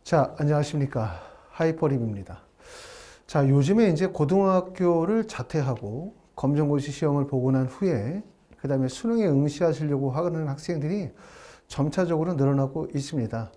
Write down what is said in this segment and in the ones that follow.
자, 안녕하십니까. 하이퍼립입니다. 자, 요즘에 이제 고등학교를 자퇴하고 검정고시 시험을 보고 난 후에 그 다음에 수능에 응시하시려고 하는 학생들이 점차적으로 늘어나고 있습니다.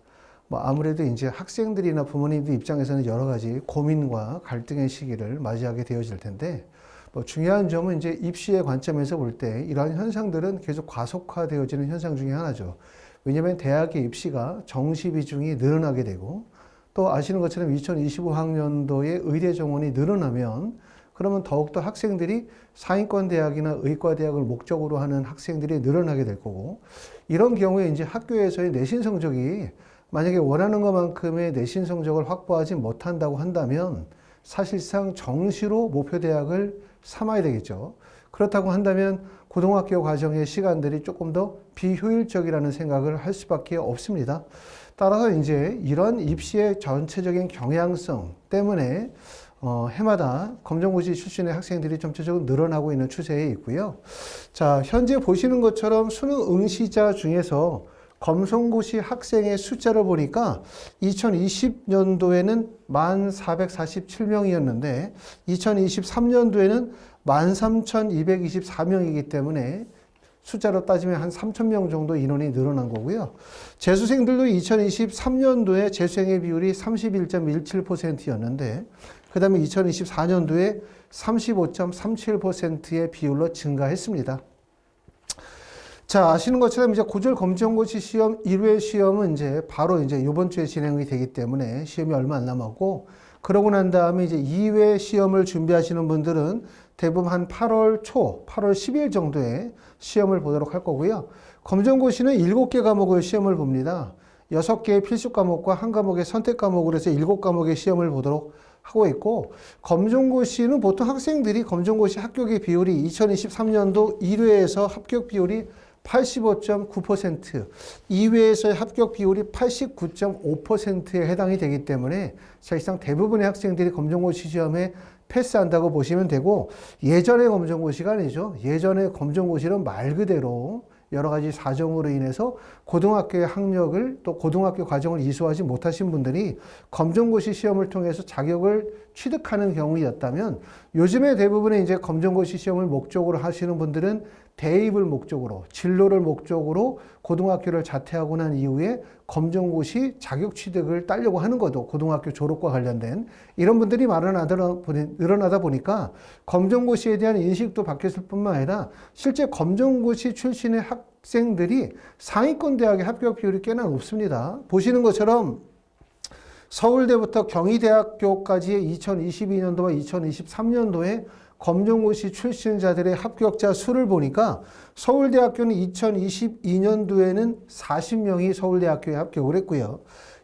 뭐 아무래도 이제 학생들이나 부모님들 입장에서는 여러 가지 고민과 갈등의 시기를 맞이하게 되어질 텐데, 뭐 중요한 점은 이제 입시의 관점에서 볼 때 이러한 현상들은 계속 과속화되어지는 현상 중에 하나죠. 왜냐하면 대학의 입시가 정시 비중이 늘어나게 되고, 또 아시는 것처럼 2025학년도에 의대 정원이 늘어나면 그러면 더욱더 학생들이 상위권 대학이나 의과 대학을 목적으로 하는 학생들이 늘어나게 될 거고, 이런 경우에 이제 학교에서의 내신 성적이 만약에 원하는 것만큼의 내신 성적을 확보하지 못한다고 한다면 사실상 정시로 목표 대학을 삼아야 되겠죠. 그렇다고 한다면 고등학교 과정의 시간들이 조금 더 비효율적이라는 생각을 할 수밖에 없습니다. 따라서 이제 이런 입시의 전체적인 경향성 때문에 해마다 검정고시 출신의 학생들이 점차적으로 늘어나고 있는 추세에 있고요. 자, 현재 보시는 것처럼 수능 응시자 중에서 검정고시 학생의 숫자를 보니까 2020년도에는 1447명이었는데 2023년도에는 13,224명이기 때문에 숫자로 따지면 한 3,000명 정도 인원이 늘어난 거고요. 재수생들도 2023년도에 재수생의 비율이 31.17%였는데 그 다음에 2024년도에 35.37%의 비율로 증가했습니다. 자, 아시는 것처럼 이제 고졸 검정고시 시험 1회 시험은 이제 바로 이제 이번 주에 진행이 되기 때문에 시험이 얼마 안 남았고, 그러고 난 다음에 이제 2회 시험을 준비하시는 분들은 대부분 한 8월 초, 8월 10일 정도에 시험을 보도록 할 거고요. 검정고시는 7개 과목을 시험을 봅니다. 6개의 필수 과목과 한 과목의 선택 과목으로 해서 7과목의 시험을 보도록 하고 있고, 검정고시는 보통 학생들이 검정고시 합격의 비율이 2023년도 1회에서 합격 비율이 85.9%, 2회에서의 합격 비율이 89.5%에 해당이 되기 때문에 사실상 대부분의 학생들이 검정고시 시험에 패스한다고 보시면 되고, 예전의 검정고시가 아니죠. 예전의 검정고시는 말 그대로 여러 가지 사정으로 인해서 고등학교의 학력을 또 고등학교 과정을 이수하지 못하신 분들이 검정고시 시험을 통해서 자격을 취득하는 경우였다면, 요즘에 대부분의 이제 검정고시 시험을 목적으로 하시는 분들은 대입을 목적으로, 진로를 목적으로 고등학교를 자퇴하고 난 이후에 검정고시 자격 취득을 따려고 하는 것도 고등학교 졸업과 관련된 이런 분들이 늘어나다 보니까 검정고시에 대한 인식도 바뀌었을 뿐만 아니라 실제 검정고시 출신의 학생들이 상위권 대학의 합격 비율이 꽤나 높습니다. 보시는 것처럼 서울대부터 경희대학교까지의 2022년도와 2023년도에 검정고시 출신자들의 합격자 수를 보니까 서울대학교는 2022년도에는 40명이 서울대학교에 합격을 했고요.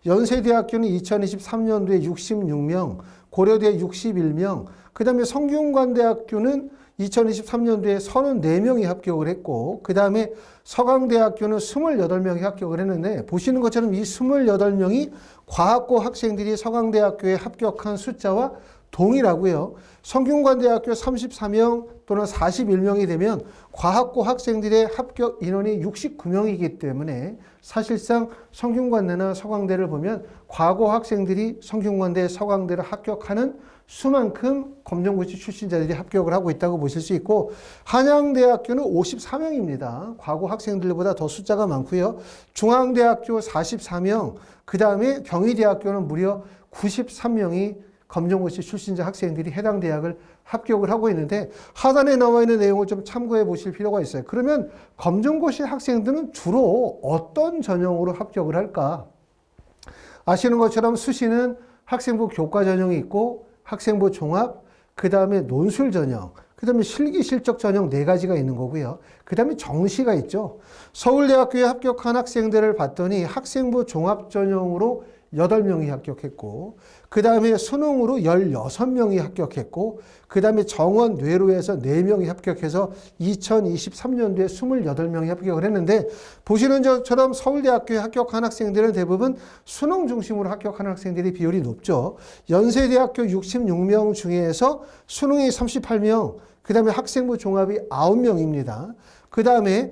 연세대학교는 2023년도에 66명, 고려대 61명, 그 다음에 성균관대학교는 2023년도에 34명이 합격을 했고, 그 다음에 서강대학교는 28명이 합격을 했는데, 보시는 것처럼 이 28명이 과학고 학생들이 서강대학교에 합격한 숫자와 동일하고요. 성균관대학교 34명 또는 41명이 되면 과학고 학생들의 합격 인원이 69명이기 때문에 사실상 성균관대나 서강대를 보면 과고 학생들이 성균관대, 서강대를 합격하는 수만큼 검정고시 출신자들이 합격을 하고 있다고 보실 수 있고, 한양대학교는 54명입니다. 과거 학생들보다 더 숫자가 많고요. 중앙대학교 44명, 그 다음에 경희대학교는 무려 93명이 검정고시 출신자 학생들이 해당 대학을 합격을 하고 있는데, 하단에 나와 있는 내용을 좀 참고해 보실 필요가 있어요. 그러면 검정고시 학생들은 주로 어떤 전형으로 합격을 할까? 아시는 것처럼 수시는 학생부 교과 전형이 있고, 학생부 종합, 그 다음에 논술 전형, 그 다음에 실기 실적 전형 4가지가 있는 거고요. 그 다음에 정시가 있죠. 서울대학교에 합격한 학생들을 봤더니 학생부 종합 전형으로 8명이 합격했고, 그 다음에 수능으로 16명이 합격했고, 그 다음에 정원 뇌로에서 4명이 합격해서 2023년도에 28명이 합격을 했는데, 보시는 것처럼 서울대학교에 합격한 학생들은 대부분 수능 중심으로 합격하는 학생들이 비율이 높죠. 연세대학교 66명 중에서 수능이 38명, 그 다음에 학생부 종합이 9명입니다. 그 다음에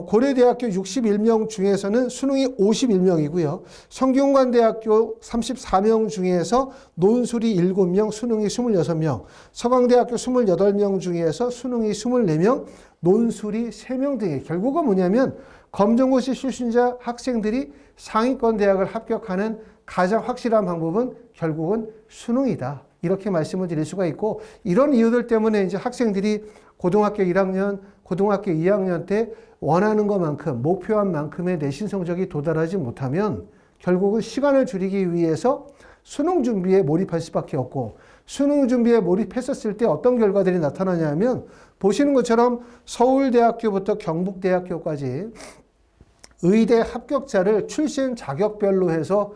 고려대학교 61명 중에서는 수능이 51명이고요. 성균관대학교 34명 중에서 논술이 7명, 수능이 26명, 서강대학교 28명 중에서 수능이 24명, 논술이 3명 등의 결국은 뭐냐면 검정고시 출신자 학생들이 상위권 대학을 합격하는 가장 확실한 방법은 결국은 수능이다. 이렇게 말씀을 드릴 수가 있고 이런 이유들 때문에 이제 학생들이 고등학교 1학년, 고등학교 2학년 때 원하는 것만큼 목표한 만큼의 내신 성적이 도달하지 못하면 결국은 시간을 줄이기 위해서 수능 준비에 몰입할 수밖에 없고 수능 준비에 몰입했었을 때 어떤 결과들이 나타나냐면 보시는 것처럼 서울대학교부터 경북대학교까지 의대 합격자를 출신 자격별로 해서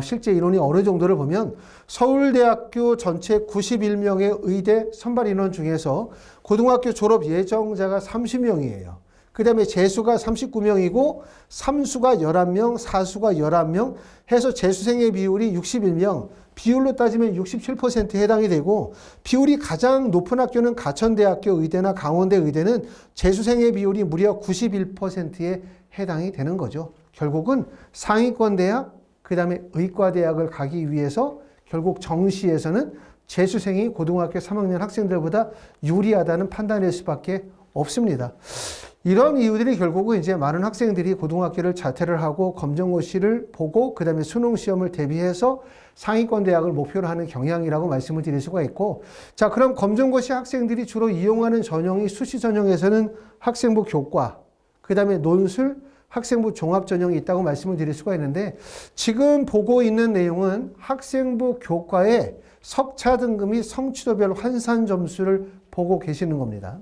실제 인원이 어느 정도를 보면 서울대학교 전체 91명의 의대 선발 인원 중에서 고등학교 졸업 예정자가 30명이에요. 그 다음에 재수가 39명이고 3수가 11명, 4수가 11명 해서 재수생의 비율이 61명, 비율로 따지면 67%에 해당이 되고 비율이 가장 높은 학교는 가천대학교 의대나 강원대 의대는 재수생의 비율이 무려 91%에 해당이 되는 거죠. 결국은 상위권 대학, 그 다음에 의과대학을 가기 위해서 결국 정시에서는 재수생이 고등학교 3학년 학생들보다 유리하다는 판단일 수밖에 없습니다. 이런 이유들이 결국은 이제 많은 학생들이 고등학교를 자퇴를 하고 검정고시를 보고 그 다음에 수능시험을 대비해서 상위권 대학을 목표로 하는 경향이라고 말씀을 드릴 수가 있고 자 그럼 검정고시 학생들이 주로 이용하는 전형이 수시 전형에서는 학생부 교과 그 다음에 논술 학생부 종합 전형이 있다고 말씀을 드릴 수가 있는데 지금 보고 있는 내용은 학생부 교과의 석차 등급 및 성취도별 환산 점수를 보고 계시는 겁니다.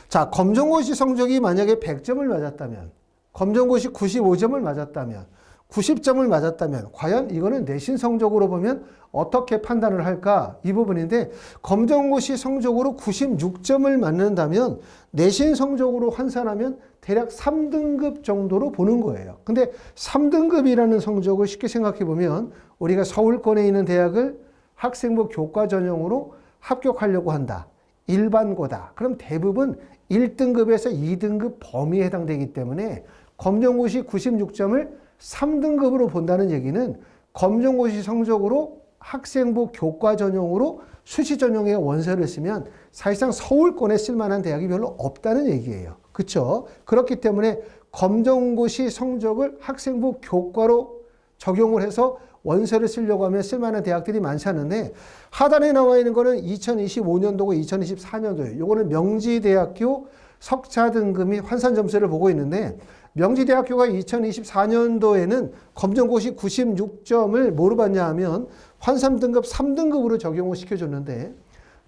자, 검정고시 성적이 만약에 100점을 맞았다면, 검정고시 95점을 맞았다면, 90점을 맞았다면 과연 이거는 내신 성적으로 보면 어떻게 판단을 할까? 이 부분인데 검정고시 성적으로 96점을 맞는다면 내신 성적으로 환산하면 대략 3등급 정도로 보는 거예요. 근데 3등급이라는 성적을 쉽게 생각해 보면 우리가 서울권에 있는 대학을 학생부 교과 전형으로 합격하려고 한다. 일반고다. 그럼 대부분 1등급에서 2등급 범위에 해당되기 때문에 검정고시 96점을 3등급으로 본다는 얘기는 검정고시 성적으로 학생부 교과 전형으로 수시 전형의 원서를 쓰면 사실상 서울권에 쓸만한 대학이 별로 없다는 얘기예요. 그렇죠? 그렇기 때문에 검정고시 성적을 학생부 교과로 적용을 해서 원서를 쓰려고 하면 쓸만한 대학들이 많지 않은데 하단에 나와 있는 거는 2025년도고 2024년도예요. 요거는 명지대학교 석차 등급 및 환산 점수를 보고 있는데 명지대학교가 2024년도에는 검정고시 96점을 뭐로 봤냐 하면 환산 등급 3등급으로 적용을 시켜줬는데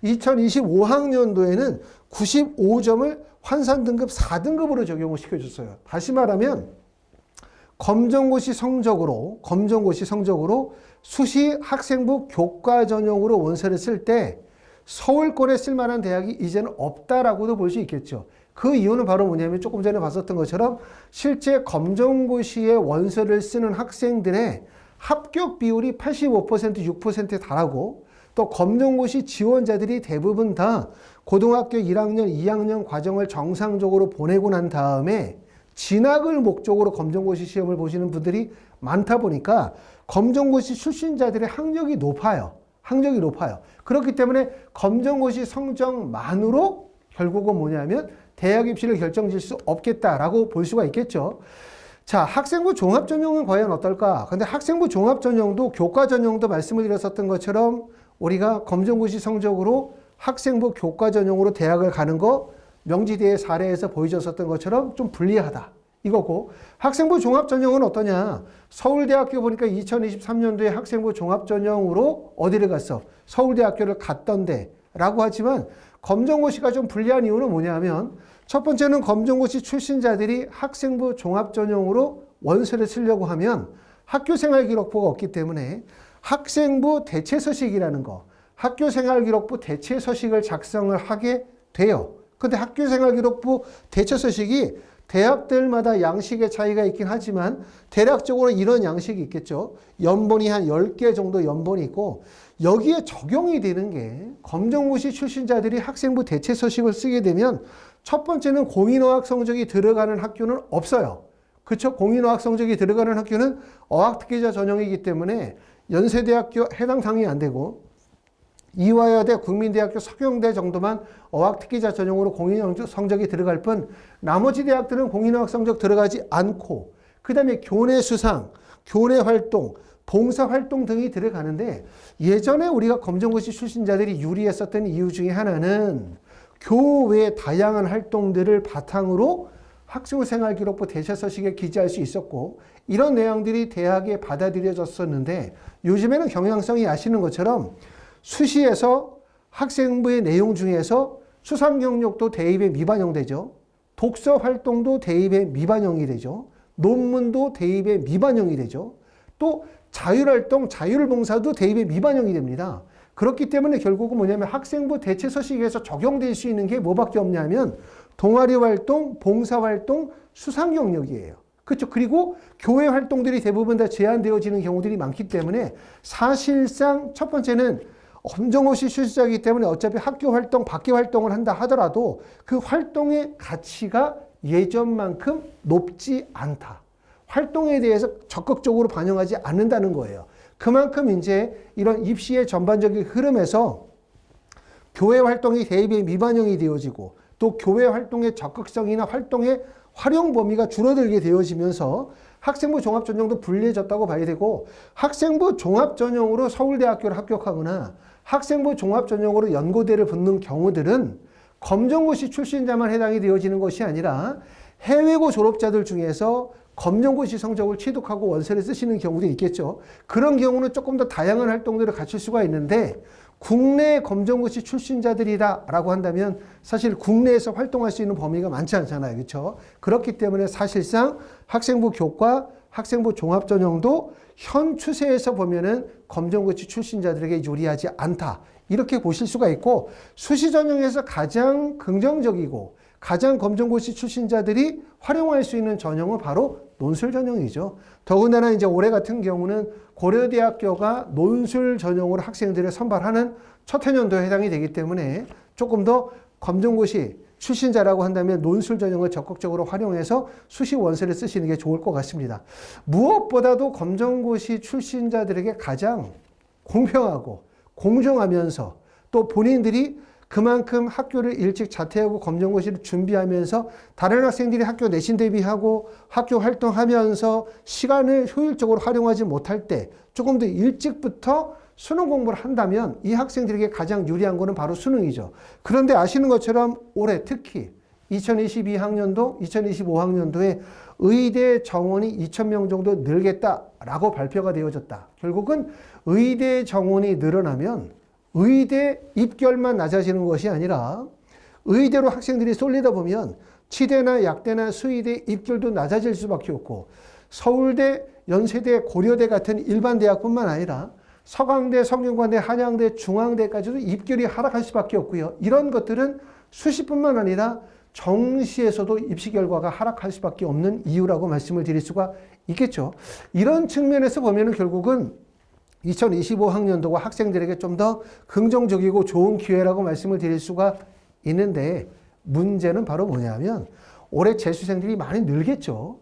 2025학년도에는 95점을 환산 등급 4등급으로 적용을 시켜줬어요. 다시 말하면 검정고시 성적으로 수시 학생부 교과 전형으로 원서를 쓸 때 서울권에 쓸만한 대학이 이제는 없다라고도 볼 수 있겠죠. 그 이유는 바로 뭐냐면 조금 전에 봤었던 것처럼 실제 검정고시에 원서를 쓰는 학생들의 합격 비율이 85%, 6%에 달하고 또 검정고시 지원자들이 대부분 다 고등학교 1학년, 2학년 과정을 정상적으로 보내고 난 다음에 진학을 목적으로 검정고시 시험을 보시는 분들이 많다 보니까 검정고시 출신자들의 학력이 높아요. 그렇기 때문에 검정고시 성적만으로 결국은 뭐냐면 대학 입시를 결정질 수 없겠다라고 볼 수가 있겠죠. 자, 학생부 종합전형은 과연 어떨까? 근데 학생부 종합전형도 교과 전형도 말씀을 드렸었던 것처럼 우리가 검정고시 성적으로 학생부 교과 전형으로 대학을 가는 거 명지대의 사례에서 보여줬었던 것처럼 좀 불리하다. 이거고 학생부 종합전형은 어떠냐? 서울대학교 보니까 2023년도에 학생부 종합전형으로 어디를 갔어? 서울대학교를 갔던데 라고 하지만 검정고시가 좀 불리한 이유는 뭐냐면 첫 번째는 검정고시 출신자들이 학생부 종합전형으로 원서를 쓰려고 하면 학교생활기록부가 없기 때문에 학생부 대체서식이라는 거, 학교생활기록부 대체서식을 작성을 하게 돼요. 근데 학교생활기록부 대체서식이 대학들마다 양식의 차이가 있긴 하지만 대략적으로 이런 양식이 있겠죠. 연본이 한 10개 정도 연본이 있고 여기에 적용이 되는 게 검정고시 출신자들이 학생부 대체서식을 쓰게 되면 첫 번째는 공인어학 성적이 들어가는 학교는 없어요. 그렇죠? 공인어학 성적이 들어가는 학교는 어학특기자 전형이기 때문에 연세대학교 해당 상이 안 되고 이화여대, 국민대학교, 서경대 정도만 어학특기자 전형으로 공인어학 성적이 들어갈 뿐 나머지 대학들은 공인어학 성적 들어가지 않고 그 다음에 교내 수상, 교내 활동, 봉사활동 등이 들어가는데 예전에 우리가 검정고시 출신자들이 유리했었던 이유 중에 하나는 교외 다양한 활동들을 바탕으로 학생생활기록부 대체서식에 기재할 수 있었고 이런 내용들이 대학에 받아들여졌었는데 요즘에는 경향성이 아시는 것처럼 수시에서 학생부의 내용 중에서 수상 경력도 대입에 미반영되죠. 독서 활동도 대입에 미반영이 되죠. 논문도 대입에 미반영이 되죠. 또 자율활동, 자율봉사도 대입에 미반영이 됩니다. 그렇기 때문에 결국은 뭐냐면 학생부 대체서식에서 적용될 수 있는 게 뭐밖에 없냐면 동아리활동, 봉사활동, 수상 경력이에요. 그렇죠. 그리고 교회 활동들이 대부분 다 제한되어지는 경우들이 많기 때문에 사실상 첫 번째는 검정고시 출신자이기 때문에 어차피 학교 활동, 밖에 활동을 한다 하더라도 그 활동의 가치가 예전만큼 높지 않다. 활동에 대해서 적극적으로 반영하지 않는다는 거예요. 그만큼 이제 이런 입시의 전반적인 흐름에서 교회 활동이 대입에 미반영이 되어지고 또 교회 활동의 적극성이나 활동의 활용 범위가 줄어들게 되어지면서 학생부 종합전형도 불리해졌다고 봐야 되고 학생부 종합전형으로 서울대학교를 합격하거나 학생부 종합전형으로 연고대를 붙는 경우들은 검정고시 출신자만 해당이 되어지는 것이 아니라 해외고 졸업자들 중에서 검정고시 성적을 취득하고 원서를 쓰시는 경우도 있겠죠. 그런 경우는 조금 더 다양한 활동들을 갖출 수가 있는데 국내 검정고시 출신자들이다라고 한다면 사실 국내에서 활동할 수 있는 범위가 많지 않잖아요. 그렇죠? 그렇기 때문에 사실상 학생부 교과, 학생부 종합전형도 현 추세에서 보면은 검정고시 출신자들에게 유리하지 않다. 이렇게 보실 수가 있고 수시전형에서 가장 긍정적이고 가장 검정고시 출신자들이 활용할 수 있는 전형은 바로 논술 전형이죠. 더군다나 이제 올해 같은 경우는 고려대학교가 논술 전형으로 학생들을 선발하는 첫 해년도에 해당이 되기 때문에 조금 더 검정고시 출신자라고 한다면 논술 전형을 적극적으로 활용해서 수시 원서를 쓰시는 게 좋을 것 같습니다. 무엇보다도 검정고시 출신자들에게 가장 공평하고 공정하면서 또 본인들이 그만큼 학교를 일찍 자퇴하고 검정고시를 준비하면서 다른 학생들이 학교 내신 대비하고 학교 활동하면서 시간을 효율적으로 활용하지 못할 때 조금 더 일찍부터 수능 공부를 한다면 이 학생들에게 가장 유리한 것은 바로 수능이죠. 그런데 아시는 것처럼 올해 특히 2022학년도, 2025학년도에 의대 정원이 2,000명 정도 늘겠다라고 발표가 되어졌다. 결국은 의대 정원이 늘어나면 의대 입결만 낮아지는 것이 아니라 의대로 학생들이 쏠리다 보면 치대나 약대나 수의대 입결도 낮아질 수밖에 없고 서울대, 연세대, 고려대 같은 일반 대학뿐만 아니라 서강대, 성균관대, 한양대, 중앙대까지도 입결이 하락할 수밖에 없고요. 이런 것들은 수시뿐만 아니라 정시에서도 입시 결과가 하락할 수밖에 없는 이유라고 말씀을 드릴 수가 있겠죠. 이런 측면에서 보면은 결국은 2025학년도가 학생들에게 좀 더 긍정적이고 좋은 기회라고 말씀을 드릴 수가 있는데 문제는 바로 뭐냐면 올해 재수생들이 많이 늘겠죠.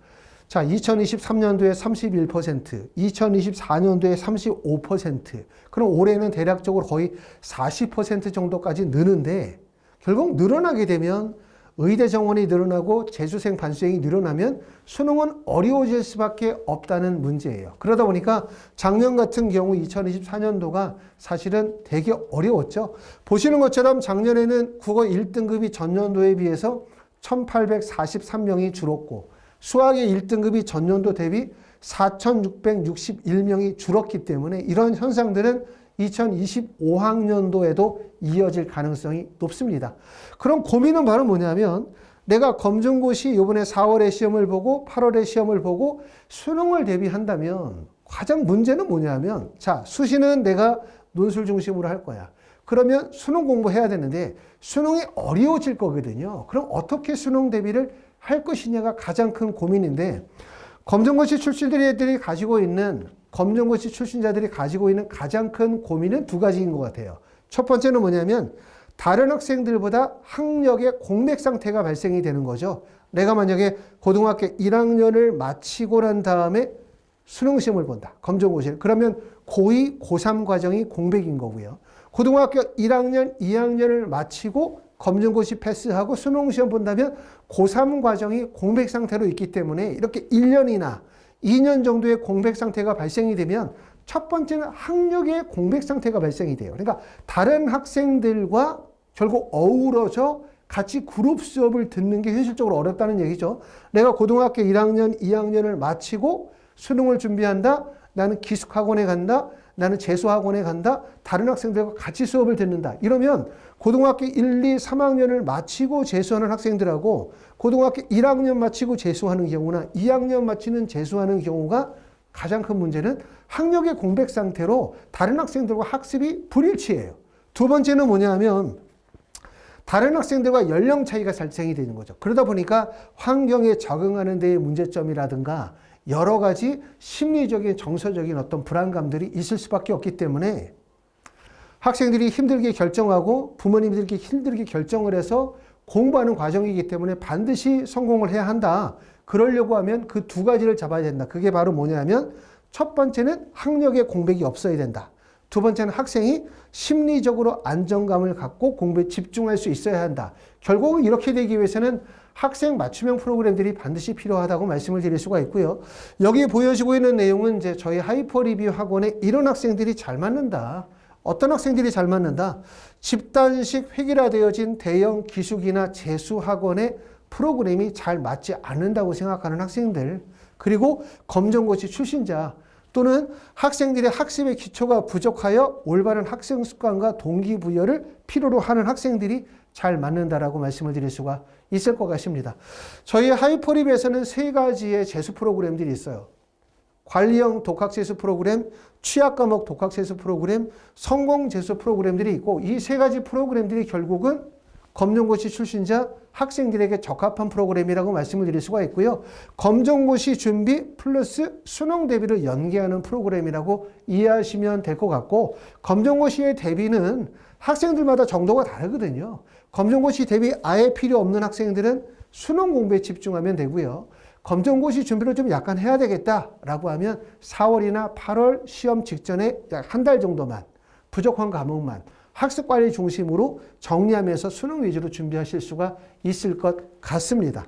자, 2023년도에 31%, 2024년도에 35%, 그럼 올해는 대략적으로 거의 40% 정도까지 느는데 결국 늘어나게 되면 의대 정원이 늘어나고 재수생 반수생이 늘어나면 수능은 어려워질 수밖에 없다는 문제예요. 그러다 보니까 작년 같은 경우 2024년도가 사실은 되게 어려웠죠. 보시는 것처럼 작년에는 국어 1등급이 전년도에 비해서 1,843명이 줄었고 수학의 1등급이 전년도 대비 4,661명이 줄었기 때문에 이런 현상들은 2025학년도에도 이어질 가능성이 높습니다. 그럼 고민은 바로 뭐냐면 내가 검정고시 이번에 4월에 시험을 보고 8월에 시험을 보고 수능을 대비한다면 가장 문제는 뭐냐면 자, 수시는 내가 논술 중심으로 할 거야. 그러면 수능 공부해야 되는데 수능이 어려워질 거거든요. 그럼 어떻게 수능 대비를 할 것이냐가 가장 큰 고민인데 검정고시 출신들이 가지고 있는 검정고시 출신자들이 가지고 있는 가장 큰 고민은 두 가지인 것 같아요. 첫 번째는 뭐냐면 다른 학생들보다 학력의 공백 상태가 발생이 되는 거죠. 내가 만약에 고등학교 1학년을 마치고 난 다음에 수능시험을 본다. 검정고시를. 그러면 고2, 고3 과정이 공백인 거고요. 고등학교 1학년, 2학년을 마치고 검정고시 패스하고 수능시험 본다면 고3 과정이 공백 상태로 있기 때문에 이렇게 1년이나 2년 정도의 공백 상태가 발생이 되면 첫 번째는 학력의 공백 상태가 발생이 돼요. 그러니까 다른 학생들과 결국 어우러져 같이 그룹 수업을 듣는 게 현실적으로 어렵다는 얘기죠. 내가 고등학교 1학년, 2학년을 마치고 수능을 준비한다. 나는 기숙학원에 간다. 나는 재수학원에 간다. 다른 학생들과 같이 수업을 듣는다. 이러면 고등학교 1, 2, 3학년을 마치고 재수하는 학생들하고 고등학교 1학년 마치고 재수하는 경우나 2학년 마치는 재수하는 경우가 가장 큰 문제는 학력의 공백 상태로 다른 학생들과 학습이 불일치해요. 두 번째는 뭐냐면 다른 학생들과 연령 차이가 발생이 되는 거죠. 그러다 보니까 환경에 적응하는 데의 문제점이라든가 여러 가지 심리적인 정서적인 어떤 불안감들이 있을 수밖에 없기 때문에 학생들이 힘들게 결정하고 부모님들이 힘들게 결정을 해서 공부하는 과정이기 때문에 반드시 성공을 해야 한다. 그러려고 하면 그 두 가지를 잡아야 된다. 그게 바로 뭐냐면 첫 번째는 학력의 공백이 없어야 된다. 두 번째는 학생이 심리적으로 안정감을 갖고 공부에 집중할 수 있어야 한다. 결국은 이렇게 되기 위해서는 학생 맞춤형 프로그램들이 반드시 필요하다고 말씀을 드릴 수가 있고요. 여기 보여지고 있는 내용은 이제 저희 하이퍼 리뷰 학원에 이런 학생들이 잘 맞는다. 어떤 학생들이 잘 맞는다? 집단식 획일화되어진 대형 기숙이나 재수 학원의 프로그램이 잘 맞지 않는다고 생각하는 학생들, 그리고 검정고시 출신자, 또는 학생들의 학습의 기초가 부족하여 올바른 학생 습관과 동기부여를 필요로 하는 학생들이 잘 맞는다라고 말씀을 드릴 수가 있을 것 같습니다. 저희 하이퍼립에서는 세 가지의 재수 프로그램들이 있어요. 관리형 독학재수 프로그램, 취약과목 독학재수 프로그램, 성공재수 프로그램들이 있고 이 세 가지 프로그램들이 결국은 검정고시 출신자 학생들에게 적합한 프로그램이라고 말씀을 드릴 수가 있고요. 검정고시 준비 플러스 수능 대비를 연계하는 프로그램이라고 이해하시면 될 것 같고 검정고시의 대비는 학생들마다 정도가 다르거든요. 검정고시 대비 아예 필요 없는 학생들은 수능 공부에 집중하면 되고요. 검정고시 준비를 좀 약간 해야 되겠다라고 하면 4월이나 8월 시험 직전에 약 한 달 정도만 부족한 과목만 학습관리 중심으로 정리하면서 수능 위주로 준비하실 수가 있을 것 같습니다.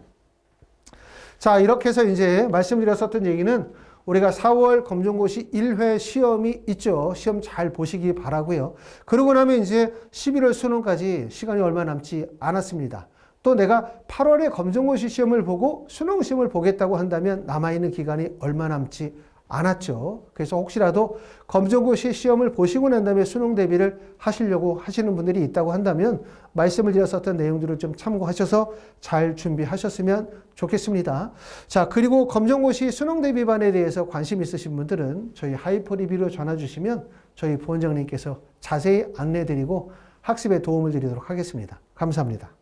자, 이렇게 해서 이제 말씀드렸었던 얘기는 우리가 4월 검정고시 1회 시험이 있죠. 시험 잘 보시기 바라고요. 그러고 나면 이제 11월 수능까지 시간이 얼마 남지 않았습니다. 또 내가 8월에 검정고시 시험을 보고 수능 시험을 보겠다고 한다면 남아있는 기간이 얼마 남지 않았죠. 그래서 혹시라도 검정고시 시험을 보시고 난 다음에 수능 대비를 하시려고 하시는 분들이 있다고 한다면 말씀을 드렸었던 내용들을 좀 참고하셔서 잘 준비하셨으면 좋겠습니다. 자, 그리고 검정고시 수능 대비반에 대해서 관심 있으신 분들은 저희 하이퍼 리뷰로 전화 주시면 저희 부원장님께서 자세히 안내드리고 학습에 도움을 드리도록 하겠습니다. 감사합니다.